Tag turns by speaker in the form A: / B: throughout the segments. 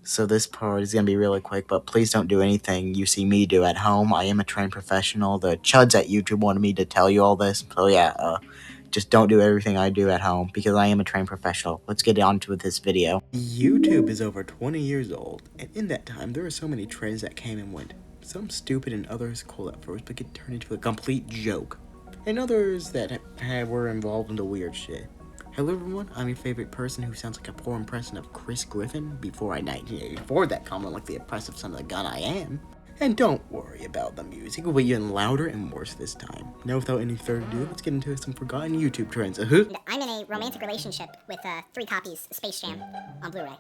A: So this part is going to be really quick, but please don't do anything you see me do at home. I am a trained professional. The chuds at YouTube wanted me to tell you all this. So yeah, just don't do everything I do at home because I am a trained professional. Let's get on to this video. YouTube is over 20 years old, and in that time, there were so many trends that came and went. Some stupid and others cool at first, but could turn into a complete joke. And others that were involved in the weird shit. Hello everyone, I'm your favorite person who sounds like a poor impression of Chris Griffin before I 1984 that comment like the oppressive son of the gun I am. And don't worry about the music, it will be even louder and worse this time. Now without any further ado, let's get into some forgotten YouTube trends.
B: I'm in a romantic relationship with 3 copies of Space Jam on Blu-ray.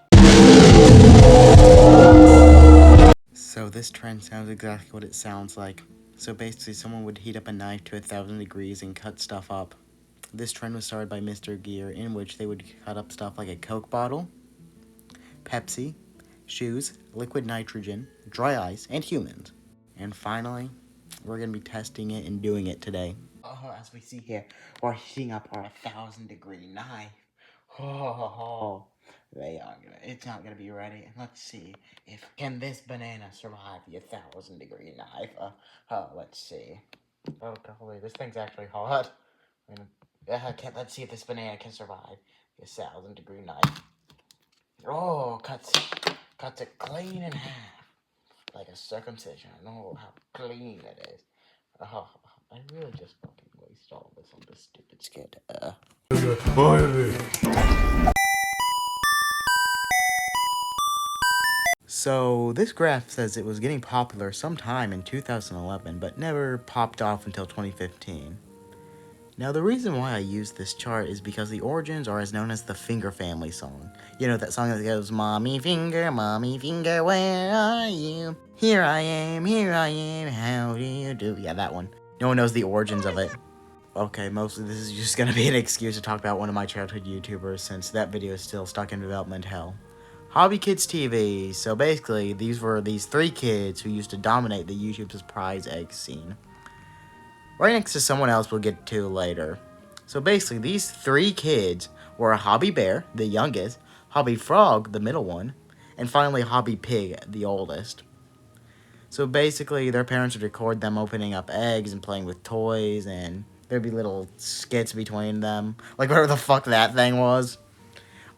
A: So this trend sounds exactly what it sounds like. So basically someone would heat up a knife to 1,000 degrees and cut stuff up. This trend was started by Mr. Gear, in which they would cut up stuff like a Coke bottle, Pepsi, shoes, liquid nitrogen, dry ice, and humans. And finally, we're going to be testing it and doing it today. As we see here, we're heating up our 1,000-degree knife. It's not gonna be ready. And let's see can this banana survive the 1,000-degree knife? Let's see. Oh golly, this thing's actually hot. Let's see if this banana can survive the 1,000-degree knife. Oh, cuts it clean in half, like a circumcision. Oh, how clean it is. I really just fucking waste all this on this stupid skit. So, this graph says it was getting popular sometime in 2011, but never popped off until 2015. Now, the reason why I use this chart is because the origins are as known as the Finger Family song. You know, that song that goes, Mommy Finger, where are you? Here I am, how do you do? Yeah, that one. No one knows the origins of it. Okay, mostly this is just gonna be an excuse to talk about one of my childhood YouTubers, since that video is still stuck in development hell. Hobby Kids TV. So basically, these were these 3 kids who used to dominate the YouTube surprise egg scene. Right next to someone else we'll get to later. So basically, these 3 kids were a Hobby Bear, the youngest, Hobby Frog, the middle one, and finally Hobby Pig, the oldest. So basically, their parents would record them opening up eggs and playing with toys, and there'd be little skits between them, like whatever the fuck that thing was.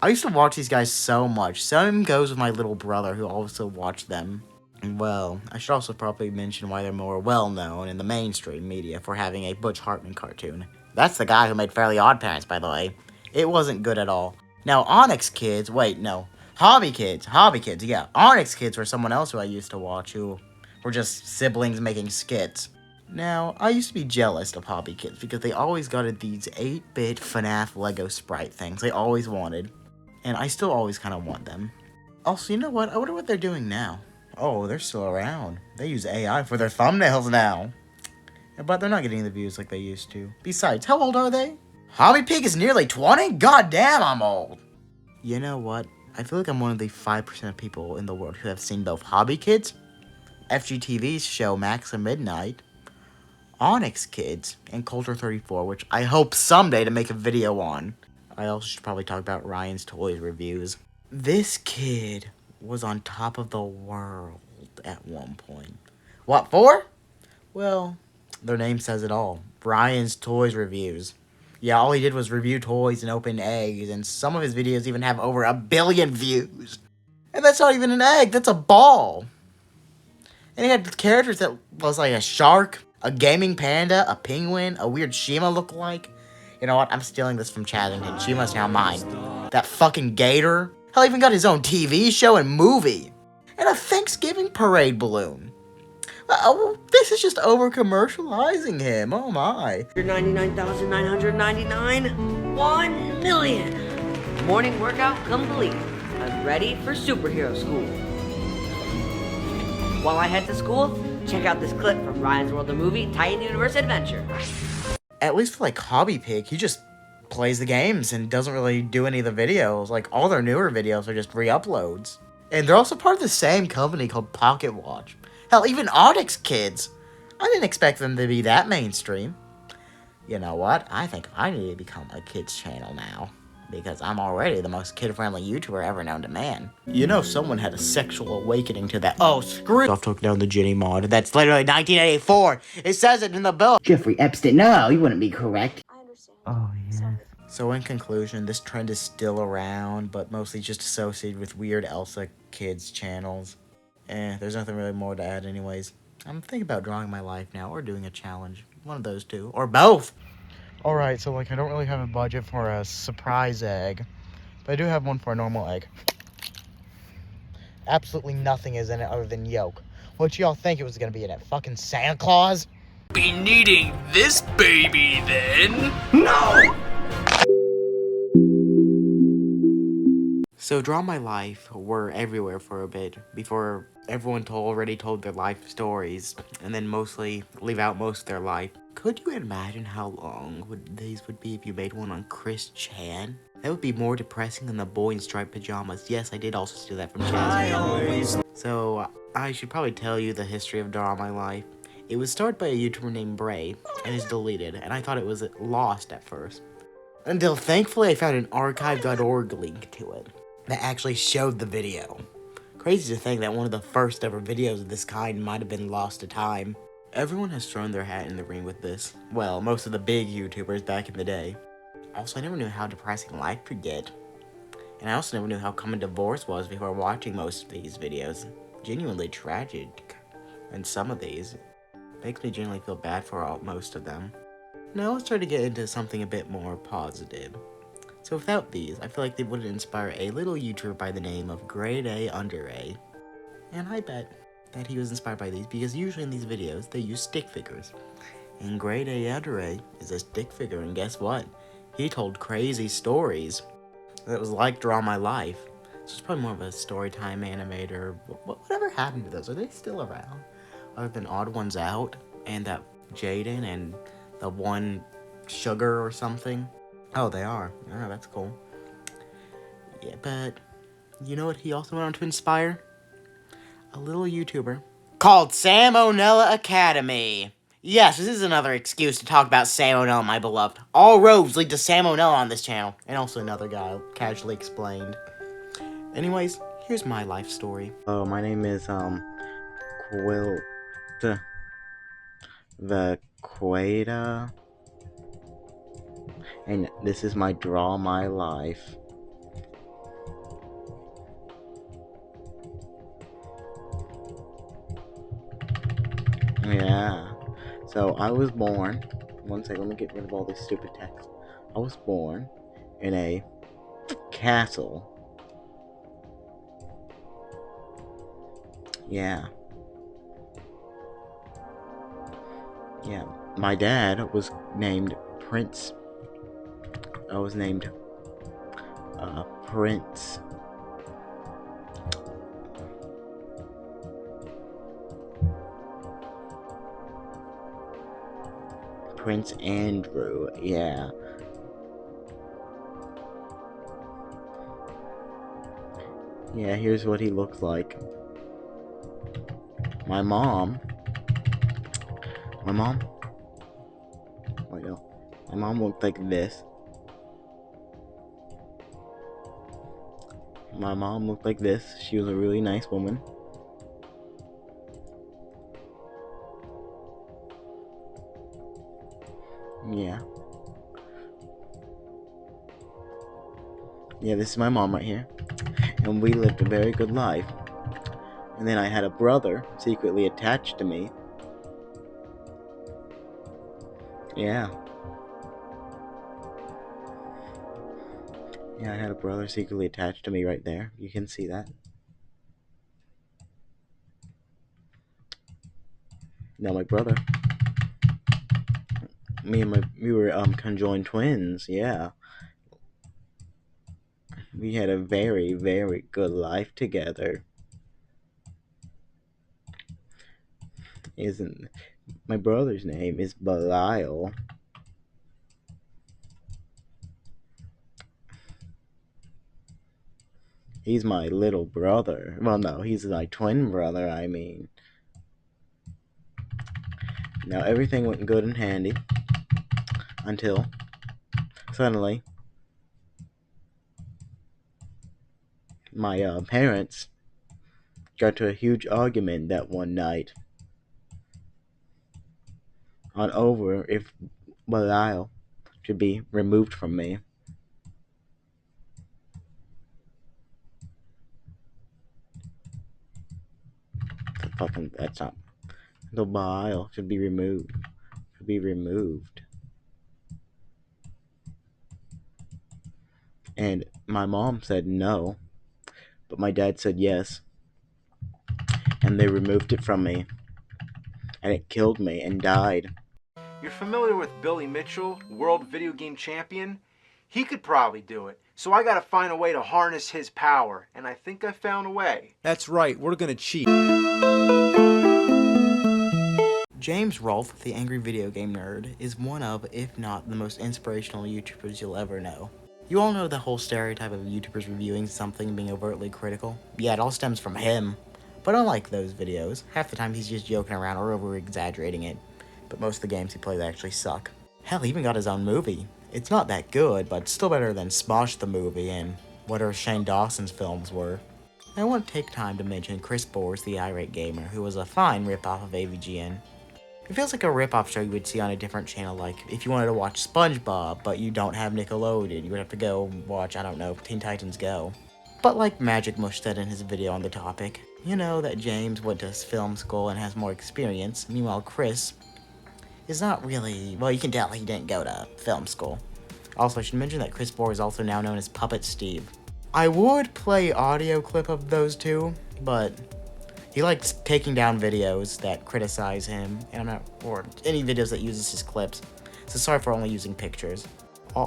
A: I used to watch these guys so much. Same goes with my little brother, who also watched them. Well, I should also probably mention why they're more well-known in the mainstream media for having a Butch Hartman cartoon. That's the guy who made Fairly Odd Parents, by the way. It wasn't good at all. Now, Onyx Kids, Hobby Kids, yeah. Onyx Kids were someone else who I used to watch, who were just siblings making skits. Now, I used to be jealous of Hobby Kids because they always got these 8-bit FNAF Lego sprite things they always wanted. And I still always kind of want them. Also, you know what? I wonder what they're doing now. Oh, they're still around. They use AI for their thumbnails now. But they're not getting the views like they used to. Besides, how old are they? Hobby Pig is nearly 20? God damn, I'm old. You know what? I feel like I'm one of the 5% of people in the world who have seen both Hobby Kids, FGTV's show Max and Midnight, Onyx Kids, and Culture 34, which I hope someday to make a video on. I also should probably talk about Ryan's Toys reviews. This kid was on top of the world at one point. What for? Well, their name says it all. Ryan's Toys reviews. Yeah, all he did was review toys and open eggs, and some of his videos even have over 1 billion views. And that's not even an egg, that's a ball. And he had characters that was like a shark, a gaming panda, a penguin, a weird Shima lookalike. You know what? I'm stealing this from Chadington. Shima's now mine. That fucking gator. Hell, even got his own TV show and movie. And a Thanksgiving parade balloon. This is just over-commercializing him. Oh my.
C: 99,999. 1 million. Morning workout complete. I'm ready for superhero school. While I head to school, check out this clip from Ryan's World of Movie Titan Universe Adventure.
A: At least for like Hobby Pig, he just plays the games and doesn't really do any of the videos. Like all their newer videos are just re-uploads. And they're also part of the same company called Pocket Watch. Hell, even Onyx Kids. I didn't expect them to be that mainstream. You know what? I think I need to become a kids channel now. because I'm already the most kid-friendly YouTuber ever known to man. You know someone had a sexual awakening to that. Oh, screw off, took down the Ginny mod. That's literally 1984. It says it in the bill.
D: Jeffrey Epstein. No, you wouldn't be correct.
E: I understand.
A: Oh, yeah.
E: Sorry.
A: So in conclusion, this trend is still around, but mostly just associated with weird Elsa kids channels. There's nothing really more to add anyways. I'm thinking about drawing my life now, or doing a challenge. One of those two, or both. Alright, so like I don't really have a budget for a surprise egg, but I do have one for a normal egg. Absolutely nothing is in it other than yolk. What y'all think it was gonna be in it? Fucking Santa Claus?
F: Be needing this baby then?
A: So Draw My Life were everywhere for a bit before everyone already told their life stories and then mostly leave out most of their life. Could you imagine how long these would be if you made one on Chris Chan? That would be more depressing than the boy in striped pajamas. Yes, I did also steal that from Chaz. So I should probably tell you the history of Draw My Life. It was started by a YouTuber named Bray and is deleted, and I thought it was lost at first. Until thankfully I found an archive.org link to it that actually showed the video. Crazy to think that one of the first ever videos of this kind might have been lost to time. Everyone has thrown their hat in the ring with this. Well, most of the big YouTubers back in the day. Also, I never knew how depressing life could get. And I also never knew how common divorce was before watching most of these videos. Genuinely tragic. And some of these makes me genuinely feel bad for most of them. Now let's try to get into something a bit more positive. So without these, I feel like they would inspire a little YouTuber by the name of Grade A Under A. And I bet that he was inspired by these because usually in these videos, they use stick figures. And Grade A Under A is a stick figure, and guess what? He told crazy stories that was like Draw My Life. So it's probably more of a storytime animator. Whatever happened to those? Are they still around? Other than Odd Ones Out and that Jaden and the one Sugar or something? Oh, they are. Oh, that's cool. Yeah, but you know what he also went on to inspire? A little YouTuber called Sam O'Nella Academy. Yes, this is another excuse to talk about Sam O'Nella, my beloved. All roads lead to Sam O'Nella on this channel. And also another guy, casually explained. Anyways, here's my life story. Oh, my name is, Quilt... the Queta. And this is my Draw My Life. Yeah. So I was born. One second, let me get rid of all this stupid text. I was born in a castle. Yeah. Yeah. My dad was named Prince. I was named Prince. Prince Andrew, yeah. Yeah, here's what he looks like. My mom. Wait, no. My mom looked like this. My mom looked like this. She was a really nice woman. Yeah. Yeah, this is my mom right here. And we lived a very good life. And then I had a brother secretly attached to me. Yeah. Yeah, I had a brother secretly attached to me right there. You can see that. Now my brother. We were conjoined twins, yeah. We had a very, very good life together. Isn't my brother's name is Belial. He's my little brother. Well, no, he's my twin brother, I mean. Now, everything went good and handy until suddenly my parents got to a huge argument that one night on over if Belial should be removed from me. That's not. The Belial should be removed. Should be removed. And my mom said no, but my dad said yes, and they removed it from me, and it killed me and died.
E: You're familiar with Billy Mitchell, world video game champion? He could probably do it. So I gotta find a way to harness his power, and I think I found a way.
G: That's right, we're gonna cheat.
A: James Rolfe, the angry video game nerd, is one of, if not the most inspirational YouTubers you'll ever know. You all know the whole stereotype of YouTubers reviewing something being overtly critical? Yeah, it all stems from him. But unlike those videos, half the time he's just joking around or over-exaggerating it. But most of the games he plays actually suck. Hell, he even got his own movie. It's not that good, but still better than Smosh the movie and whatever Shane Dawson's films were. I want to take time to mention Chris Boers, the irate gamer, who was a fine ripoff of Avgn. It feels like a ripoff show you would see on a different channel, like if you wanted to watch SpongeBob, but you don't have Nickelodeon, you would have to go watch, I don't know, Teen Titans Go. But like Magic Mush said in his video on the topic, you know that James went to film school and has more experience, meanwhile Chris is not really, well, you can tell he didn't go to film school. Also, I should mention that Chris Boers is also now known as Puppet Steve. I would play audio clip of those two, but he likes taking down videos that criticize him, and or any videos that uses his clips, so sorry for only using pictures.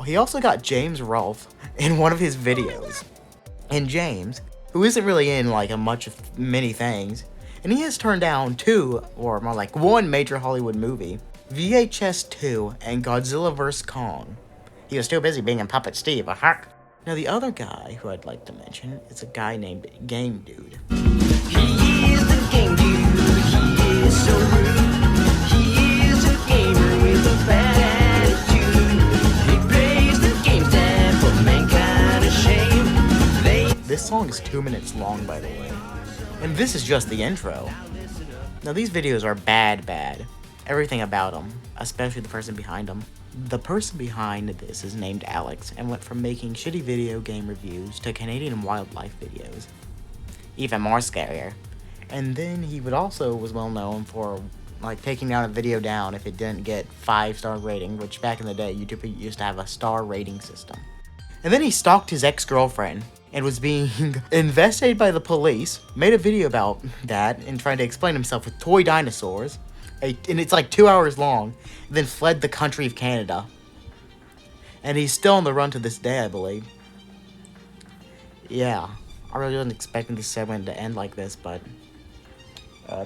A: He also got James Rolfe in one of his videos. And James, who isn't really in like many things, and he has turned down two, or more like one major Hollywood movie, VHS 2 and Godzilla vs. Kong. He was too busy being in Puppet Steve, Now the other guy who I'd like to mention is a guy named Game Dude.
H: He is the game dude, he is so rude. He is a gamer with a bad attitude. He plays the games that put mankind to shame.
A: This song is 2 minutes long, by the way. And this is just the intro. Now these videos are bad. Everything about them, especially the person behind them. The person behind this is named Alex and went from making shitty video game reviews to Canadian wildlife videos. Even more scarier. And then he was well known for like taking down a video down if it didn't get 5-star rating, which back in the day YouTube used to have a star rating system. And then he stalked his ex-girlfriend and was being investigated by the police, made a video about that and trying to explain himself with toy dinosaurs, and it's like 2 hours long, and then fled the country of Canada. And he's still on the run to this day, I believe. Yeah. I really wasn't expecting this segment to end like this, but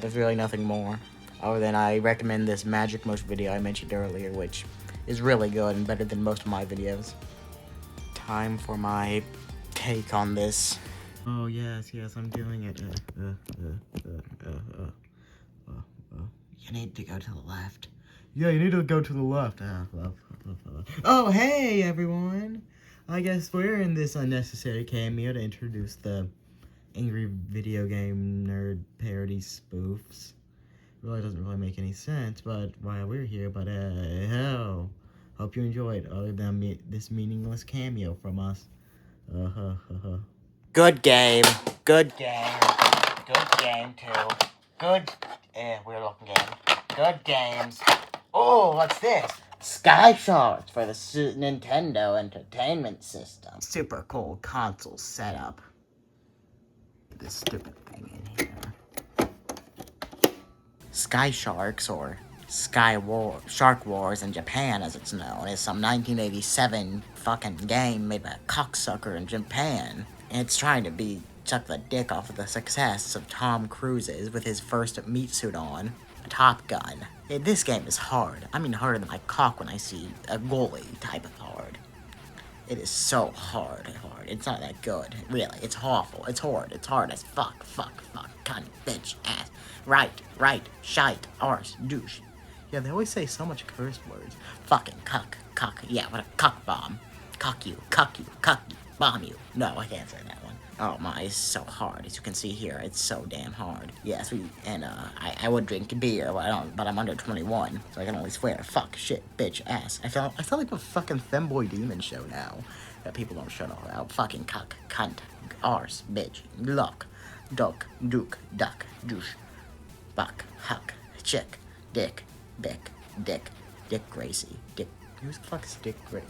A: there's really nothing more other than I recommend this Magic Mush video I mentioned earlier, which is really good and better than most of my videos. Time for my take on this. Oh yes, I'm doing it. You need to go to the left. Yeah, you need to go to the left. Oh, hey everyone! I guess we're in this unnecessary cameo to introduce the angry video game nerd parody spoofs. Really doesn't really make any sense, but while we're here, hell, hope you enjoyed other than this meaningless cameo from us. Good game too. Weird looking game. Good games. Oh, what's this? Sky Sharks for the Nintendo Entertainment System. Super cool console setup. This stupid thing in here. Sky Sharks, or Shark Wars in Japan as it's known, is some 1987 fucking game made by a cocksucker in Japan. And it's trying to suck the dick off of the success of Tom Cruise's with his first meat suit on, Top Gun. This game is hard. I mean harder than my cock when I see a goalie type of hard. It is so hard. It's not that good. Really, it's awful. It's hard. It's hard as fuck, cunt, bitch, ass, right, shite, arse, douche. Yeah, they always say so much curse words. Fucking cuck, yeah, what a cuck bomb. Cuck you, bomb you. No, I can't say that one. Oh my, it's so hard. As you can see here, it's so damn hard. Yes, I would drink beer, but I'm under 21, so I can only swear. Fuck, shit, bitch, ass. I feel like a fucking femboy demon show now. That people don't shut all out. Fucking cuck, cunt, arse, bitch, luck, duck, duke, duck, douche, buck, huck, chick, dick, Dick Gracie. Who the fuck is Dick Gracie?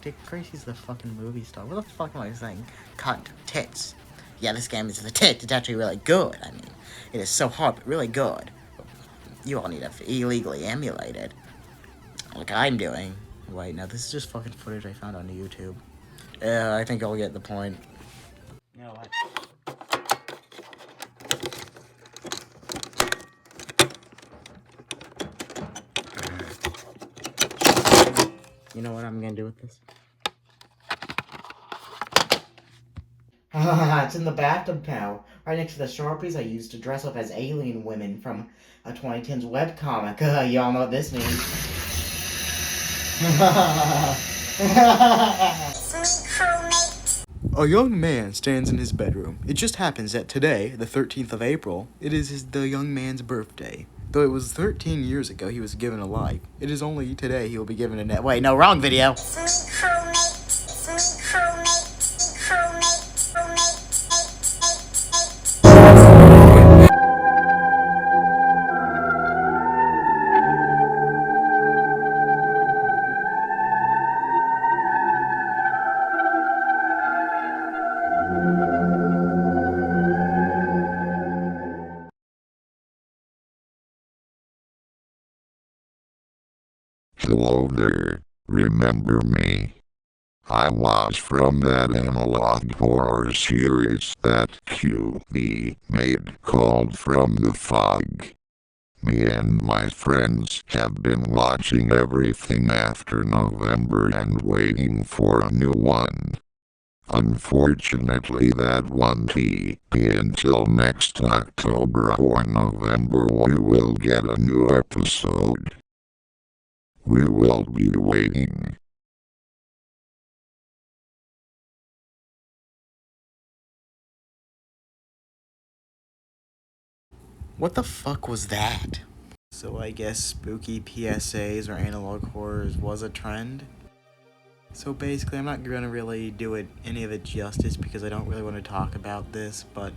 A: Dick Gracie's the fucking movie star. What the fuck am I saying? Cunt. Tits. Yeah, this game is the tits. It's actually really good. I mean, it is so hard, but really good. You all need to illegally emulate it. Like I'm doing. Wait, no, this is just fucking footage I found on YouTube. I think I'll get the point. You know what? You know what I'm gonna do with this? It's in the bathtub now, right next to the Sharpies I used to dress up as alien women from a 2010s webcomic. Y'all know what this means. A young man stands in his bedroom. It just happens that today, the 13th of April, it is the young man's birthday. Though it was 13 years ago he was given a life, it is only today he will be given a net. Wait, no, wrong video.
G: Hello there, remember me? I was from that analog horror series that QB made called From the Fog. Me and my friends have been watching everything after November and waiting for a new one. Unfortunately, that won't be until next October or November we will get a new episode. We will be waiting.
A: What the fuck was that? So I guess spooky PSAs or analog horrors was a trend? So basically, I'm not gonna really do any of it justice because I don't really want to talk about this, but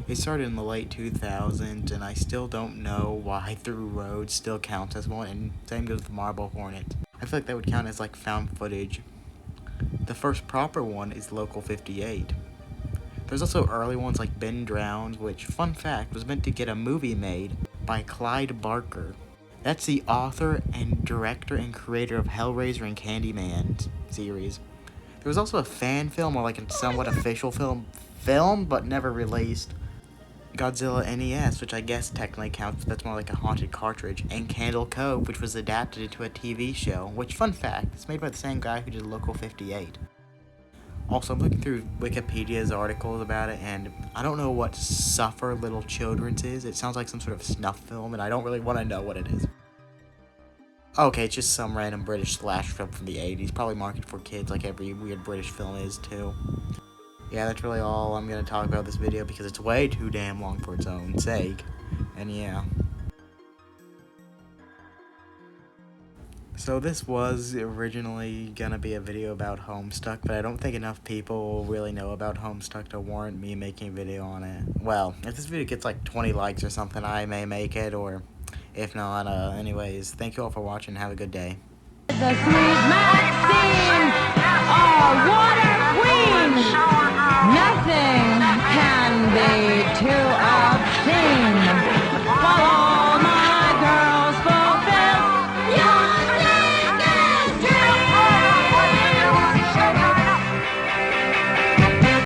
A: it started in the late 2000s, and I still don't know why Through Road still counts as one, and same goes with Marble Hornet. I feel like that would count as like found footage. The first proper one is Local 58. There's also early ones like Ben Drowned, which, fun fact, was meant to get a movie made by Clyde Barker. That's the author and director and creator of Hellraiser and Candyman series. There was also a fan film, or like a somewhat official film, but never released. Godzilla NES, which I guess technically counts, that's more like a haunted cartridge, and Candle Cove, which was adapted into a TV show, which, fun fact, is made by the same guy who did Local 58. Also, I'm looking through Wikipedia's articles about it, and I don't know what Suffer Little Children's is. It sounds like some sort of snuff film, and I don't really want to know what it is. Okay, it's just some random British slasher film from the 80s, probably marketed for kids like every weird British film is, too. Yeah, that's really all I'm going to talk about this video because it's way too damn long for its own sake. And yeah. So this was originally going to be a video about Homestuck, but I don't think enough people really know about Homestuck to warrant me making a video on it. Well, if this video gets like 20 likes or something, I may make it, or if not, anyways, thank you all for watching. Have a good day.
I: The sweet Maxine, our water queen. Nothing can be too